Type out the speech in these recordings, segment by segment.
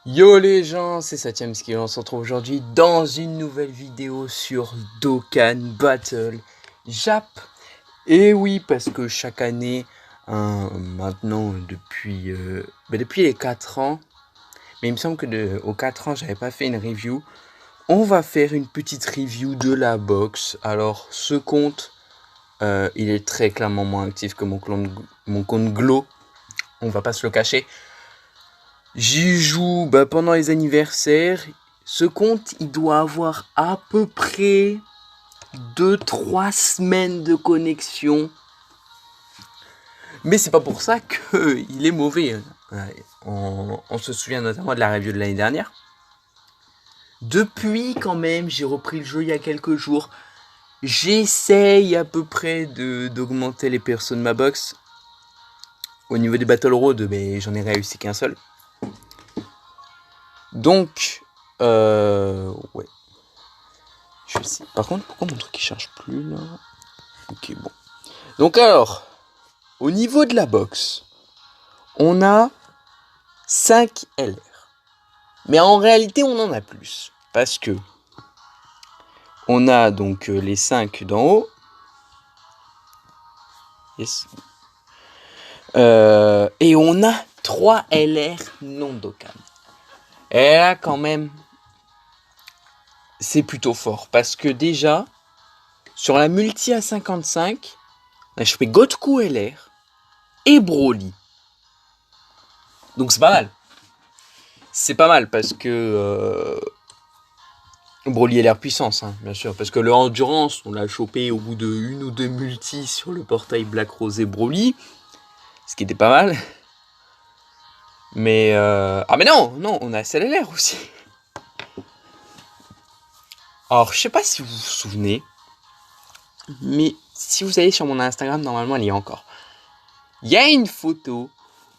Yo les gens, c'est Satyamski, on se retrouve aujourd'hui dans une nouvelle vidéo sur Dokkan Battle Jap. Et oui, parce que chaque année, maintenant depuis les 4 ans, mais il me semble que aux 4 ans j'avais pas fait une review, on va faire une petite review de la box. Alors ce compte, il est très clairement moins actif que mon compte Glow, on va pas se le cacher. J'y joue pendant les anniversaires. Ce compte, il doit avoir à peu près 2-3 semaines de connexion. Mais c'est pas pour ça qu'il est mauvais. On se souvient notamment de la review de l'année dernière. Depuis, quand même, j'ai repris le jeu il y a quelques jours. J'essaye à peu près d'augmenter les persos de ma box. Au niveau des Battle Road, mais j'en ai réussi qu'un seul. Donc, ouais. Je sais. Par contre, pourquoi mon truc il charge plus là? Ok, bon. Donc alors, au niveau de la box, on a 5 LR. Mais en réalité, on en a plus. Parce que on a donc les 5 d'en haut. Yes. Et on a 3 LR non Dokkan. Et là, quand même, c'est plutôt fort. Parce que déjà, sur la multi à 55, on a chopé Goku LR et Broly. Donc c'est pas mal. C'est pas mal parce que Broly LR puissance, hein, bien sûr. Parce que le Endurance, on l'a chopé au bout de 1 ou 2 multis sur le portail Black Rose et Broly. Ce qui était pas mal. Mais ah mais non, on a SLLR aussi. Alors je sais pas si vous vous souvenez, mais si vous allez sur mon Instagram, normalement elle y est encore. Il y a une photo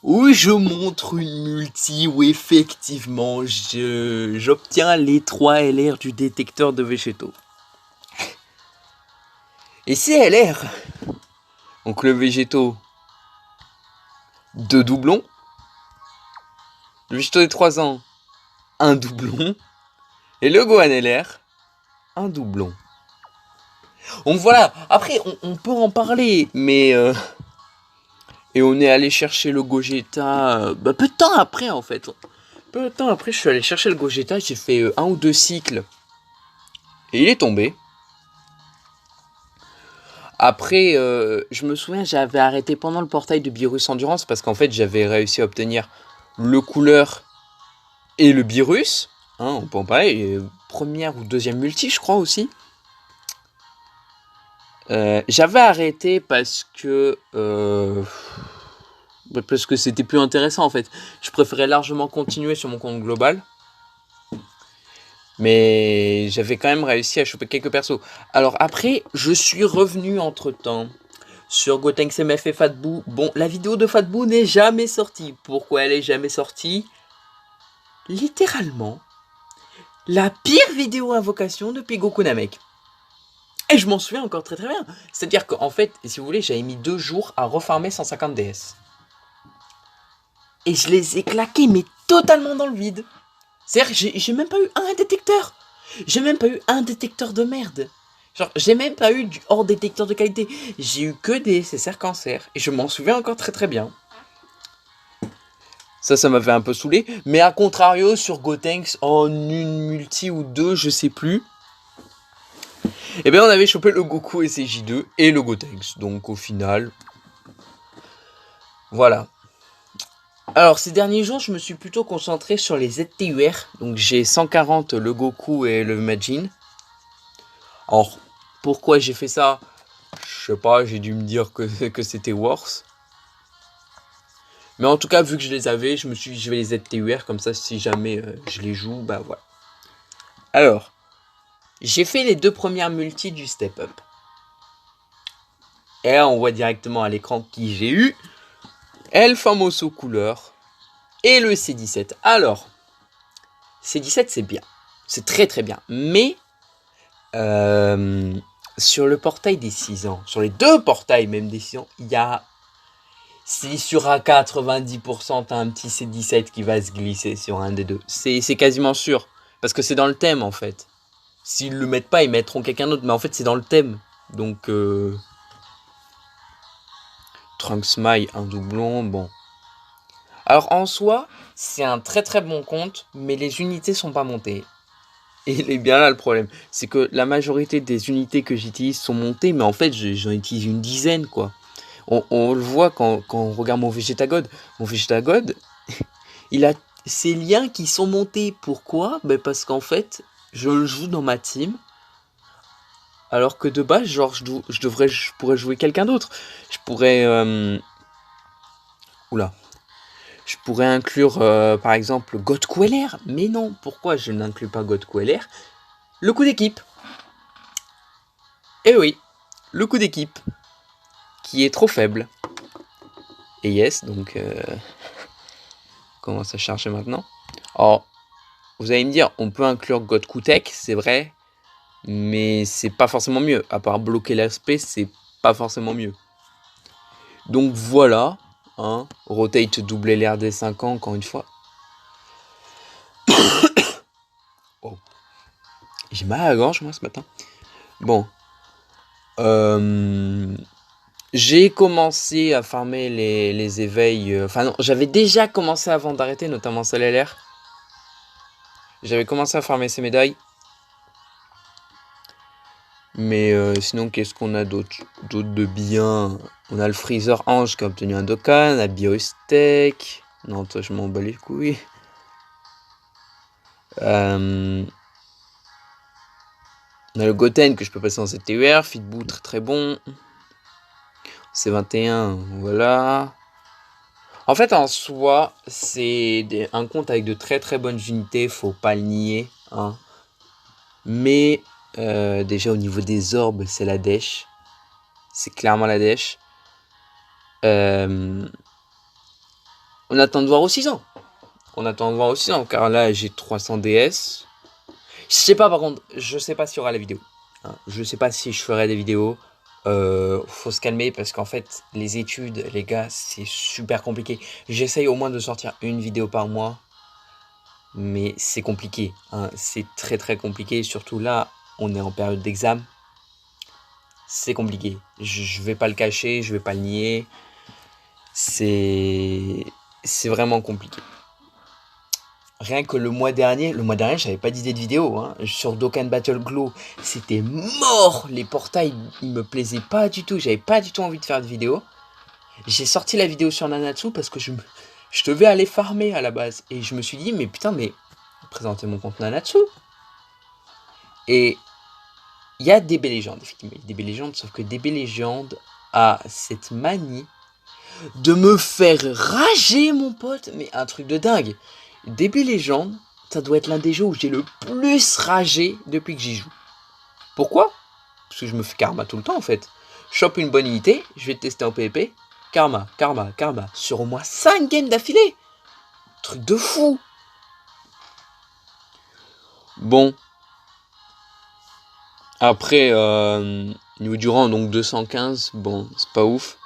où je montre une multi où effectivement j'obtiens les 3 LR du détecteur de végétaux. Et ces LR, donc le végétaux, 2 doublons, le végétaux des 3 ans, 1 doublon, et le Gohan LR, 1 doublon. Donc voilà, après on peut en parler, mais et on est allé chercher le Gogeta peu de temps après en fait. Peu de temps après je suis allé chercher le Gogeta, j'ai fait 1 ou 2 cycles. Et il est tombé. Après, je me souviens, j'avais arrêté pendant le portail de Beerus Endurance parce qu'en fait j'avais réussi à obtenir le couleur et le Beerus. Hein, on peut en parler, première ou deuxième multi je crois aussi. J'avais arrêté parce que c'était plus intéressant en fait. Je préférais largement continuer sur mon compte global. Mais j'avais quand même réussi à choper quelques persos. Alors après, je suis revenu entre temps sur Gotenks MF et Fatbou. Bon, la vidéo de Fatbou n'est jamais sortie. Pourquoi elle est jamais sortie? Littéralement, la pire vidéo invocation depuis Goku Namek. Et je m'en souviens encore très très bien. C'est-à-dire qu'en fait, si vous voulez, j'avais mis 2 jours à refarmer 150 DS. Et je les ai claqués, mais totalement dans le vide. C'est-à-dire que j'ai même pas eu un détecteur. J'ai même pas eu un détecteur de merde. Genre, j'ai même pas eu du hors détecteur de qualité. J'ai eu que des SSR cancer. Et je m'en souviens encore très très bien. Ça m'avait un peu saoulé. Mais à contrario, sur Gotenks, en une multi ou 2, je sais plus. Et bien on avait chopé le Goku SJ2 et le Gotenks. Donc au final, voilà. Alors ces derniers jours, je me suis plutôt concentré sur les ZTUR. Donc j'ai 140 le Goku et le Majin. Alors pourquoi j'ai fait ça? Je sais pas, j'ai dû me dire que c'était worse. Mais en tout cas, vu que je les avais, je me suis dit je vais les ZTUR comme ça si jamais je les joue, bah voilà. Alors, j'ai fait les 2 premières multis du Step Up. Et là, on voit directement à l'écran qui j'ai eu. El Famoso couleur et le C17. Alors, C17 c'est bien, c'est très très bien, mais sur le portail des 6 ans, sur les 2 portails même des 6 ans, il y a... Si sur à 90%, t'as un petit C17 qui va se glisser sur un des deux. C'est quasiment sûr. Parce que c'est dans le thème, en fait. S'ils le mettent pas, ils mettront quelqu'un d'autre. Mais en fait, c'est dans le thème. Donc, Trunks Mai, un doublon, bon. Alors, en soi, c'est un très très bon compte, mais les unités sont pas montées. Et il est bien là le problème. C'est que la majorité des unités que j'utilise sont montées, mais en fait, j'en utilise une dizaine, quoi. On le voit quand on regarde mon Vegeta God. Mon Vegeta God, il a ses liens qui sont montés. Pourquoi? Ben parce qu'en fait, je le joue dans ma team. Alors que de base, genre, je pourrais jouer quelqu'un d'autre. Je pourrais... Oula. Je pourrais inclure, par exemple, God Queller. Mais non, pourquoi je n'inclus pas God Queller? Le coup d'équipe. Eh oui, le coup d'équipe. Qui est trop faible. Et yes, donc... commence à charger maintenant. Alors, vous allez me dire, on peut inclure God Kutek, c'est vrai, mais c'est pas forcément mieux. À part bloquer l'aspect, c'est pas forcément mieux. Donc voilà, hein, rotate doubler l'air des 5 ans, encore une fois. Oh. J'ai mal à la gorge, moi, ce matin. Bon. J'ai commencé à farmer les éveils. Enfin non, j'avais déjà commencé avant d'arrêter, notamment LR. J'avais commencé à farmer ces médailles. Mais sinon, qu'est-ce qu'on a d'autre de bien? On a le Freezer Ange qui a obtenu un Dokkan, la Biostek. Non, toi, je m'en bats les couilles. On a le Goten que je peux passer en ZTUR. Fitboo, très très bon. C21, voilà. En fait, en soi, c'est un compte avec de très très bonnes unités, faut pas le nier. Hein. Mais déjà au niveau des orbes, c'est la dèche. C'est clairement la dèche. On attend de voir aux 6 ans. On attend de voir aux 6 ans, car là j'ai 300 DS. Je sais pas par contre, je sais pas s'il y aura la vidéo. Hein. Je sais pas si je ferai des vidéos. Faut se calmer parce qu'en fait, les études, les gars, c'est super compliqué. J'essaye au moins de sortir une vidéo par mois. Mais c'est compliqué. Hein. C'est très très compliqué. Surtout là, on est en période d'examen. C'est compliqué. Je vais pas le cacher, je vais pas le nier. C'est vraiment compliqué. Rien que le mois dernier, j'avais pas d'idée de vidéo. Hein. Sur Dokkan Battle Glow, c'était mort. Les portails, ils me plaisaient pas du tout. J'avais pas du tout envie de faire de vidéo. J'ai sorti la vidéo sur Nanatsu parce que je devais aller farmer à la base. Et je me suis dit, mais putain, mais présenter mon compte Nanatsu. Et il y a DB Legend, effectivement. DB Legend, sauf que DB Legend a cette manie de me faire rager, mon pote. Mais un truc de dingue. DB Legend, ça doit être l'un des jeux où j'ai le plus ragé depuis que j'y joue. Pourquoi? Parce que je me fais karma tout le temps, en fait. Je chope une bonne unité, je vais tester en PvP. Karma, karma, karma. Sur au moins 5 games d'affilée. Truc de fou. Bon. Après, niveau du rang, donc 215. Bon, c'est pas ouf.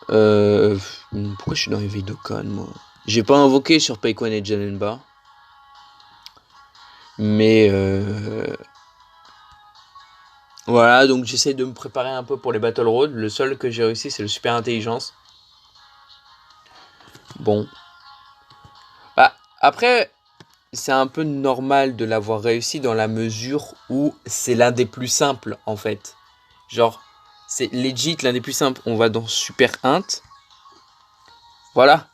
Pourquoi je suis dans les veilles Dokkan, moi? J'ai pas invoqué sur Peikon et Janemba. Mais voilà, donc j'essaie de me préparer un peu pour les Battle Road. Le seul que j'ai réussi, c'est le Super Intelligence. Bon. Bah, après, c'est un peu normal de l'avoir réussi dans la mesure où c'est l'un des plus simples, en fait. Genre, c'est legit l'un des plus simples. On va dans Super Int. Voilà.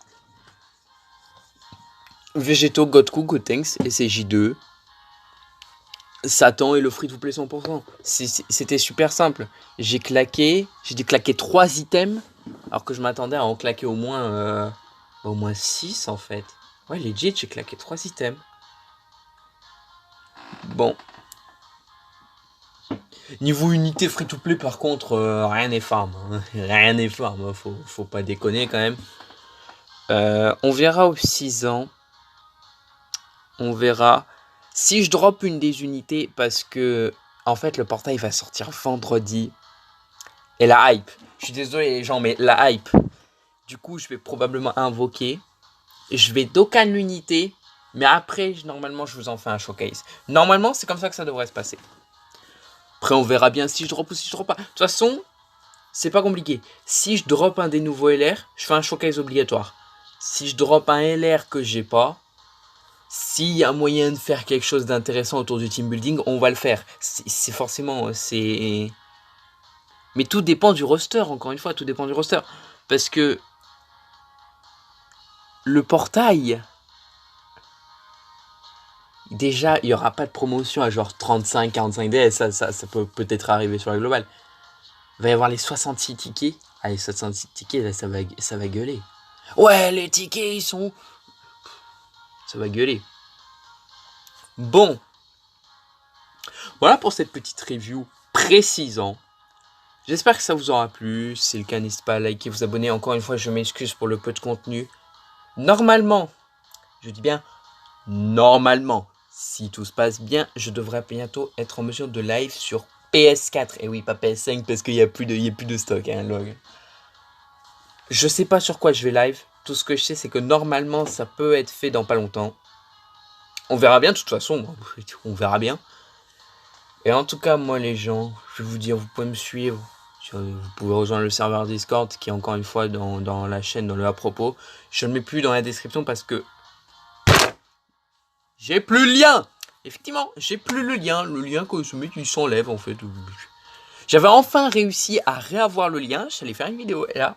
Végétaux, Godku, Gotenks, SJ2. Satan et le free to play 100%. C'était super simple. J'ai dû claquer 3 items, alors que je m'attendais à en claquer au moins 6 en fait. Ouais, legit, j'ai claqué 3 items. Bon. Niveau unité free to play, par contre, rien n'est farm. Hein. Rien n'est farm, faut pas déconner quand même. On verra aux 6 ans. On verra. Si je drop une des unités, parce que en fait le portail va sortir vendredi, et la hype, je suis désolé les gens, mais la hype, du coup je vais probablement invoquer, je vais Dokkan l'unité, mais après normalement je vous en fais un showcase. Normalement c'est comme ça que ça devrait se passer. Après on verra bien si je drop ou si je drop pas. De toute façon, c'est pas compliqué. Si je drop un des nouveaux LR, je fais un showcase obligatoire. Si je drop un LR que j'ai pas, s'il y a moyen de faire quelque chose d'intéressant autour du team building, on va le faire. C'est forcément, c'est... Mais tout dépend du roster, encore une fois, tout dépend du roster. Parce que le portail, déjà, il n'y aura pas de promotion à genre 35-45 DS, ça peut peut-être arriver sur la globale. Il va y avoir les 66 tickets. Ah, les 66 tickets, là, ça va gueuler. Ouais, les tickets, ils sont... Ça va gueuler. Bon. Voilà pour cette petite review précisant. J'espère que ça vous aura plu. Si c'est le cas, n'hésitez pas à liker, vous abonner. Encore une fois, je m'excuse pour le peu de contenu. Normalement, je dis bien normalement, si tout se passe bien, je devrais bientôt être en mesure de live sur PS4. Et oui, pas PS5 parce qu'il n'y a plus de stock, hein, log. Je sais pas sur quoi je vais live. Tout ce que je sais, c'est que normalement, ça peut être fait dans pas longtemps. On verra bien, de toute façon. On verra bien. Et en tout cas, moi, les gens, je vais vous dire, vous pouvez me suivre. Vous pouvez rejoindre le serveur Discord qui est encore une fois dans la chaîne, dans le à propos. Je ne le mets plus dans la description parce que j'ai plus le lien. Effectivement, j'ai plus le lien. Le lien que ce mec il s'enlève en fait. J'avais enfin réussi à réavoir le lien. J'allais faire une vidéo et là,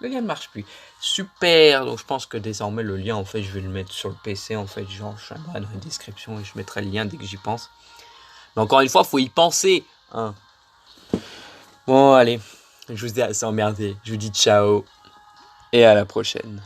le lien ne marche plus. Super. Donc je pense que désormais le lien en fait, je vais le mettre sur le PC en fait. Genre, je mettrai dans la description et je mettrai le lien dès que j'y pense. Mais encore une fois, faut y penser. Hein. Bon, allez. Je vous ai assez emmerdé. Je vous dis ciao et à la prochaine.